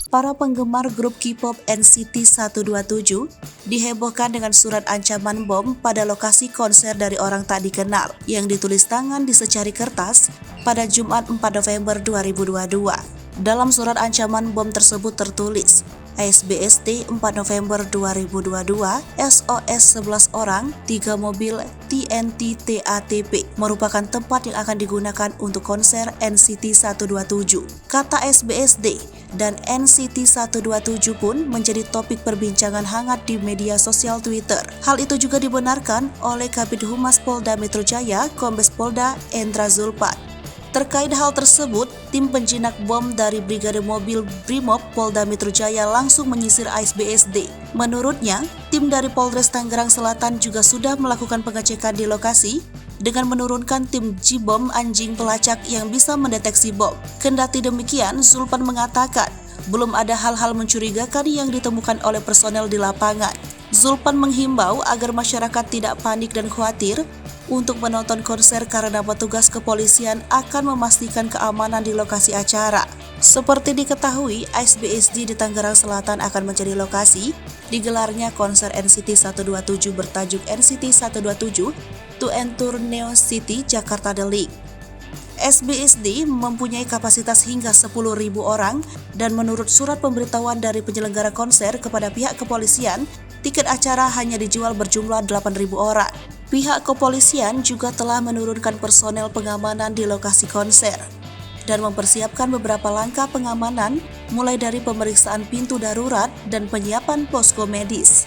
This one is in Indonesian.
Para penggemar grup K-pop NCT 127 dihebohkan dengan surat ancaman bom pada lokasi konser dari orang tak dikenal yang ditulis tangan di secari kertas pada Jumat 4 November 2022. Dalam surat ancaman bom tersebut tertulis, ASBSD 4 November 2022, SOS 11 orang, 3 mobil TNT TATP merupakan tempat yang akan digunakan untuk konser NCT 127. Kata SBSD dan NCT 127 pun menjadi topik perbincangan hangat di media sosial Twitter. Hal itu juga dibenarkan oleh Kabid Humas Polda Metro Jaya, Kombes Polda Endra Zulpan. Terkait hal tersebut, tim penjinak bom dari Brigade Mobil Brimob Polda Metro Jaya langsung menyisir ASBSD. Menurutnya, tim dari Polres Tangerang Selatan juga sudah melakukan pengecekan di lokasi dengan menurunkan tim J-Bom anjing pelacak yang bisa mendeteksi bom. Kendati demikian, Zulpan mengatakan belum ada hal-hal mencurigakan yang ditemukan oleh personel di lapangan. Zulpan menghimbau agar masyarakat tidak panik dan khawatir untuk menonton konser karena petugas kepolisian akan memastikan keamanan di lokasi acara. Seperti diketahui, ASBSD di Tangerang Selatan akan menjadi lokasi digelarnya konser NCT 127 bertajuk NCT 127 To Enter Neo City Jakarta The League. SBSD mempunyai kapasitas hingga 10.000 orang dan menurut surat pemberitahuan dari penyelenggara konser kepada pihak kepolisian, tiket acara hanya dijual berjumlah 8.000 orang. Pihak kepolisian juga telah menurunkan personel pengamanan di lokasi konser dan mempersiapkan beberapa langkah pengamanan mulai dari pemeriksaan pintu darurat dan penyiapan posko medis.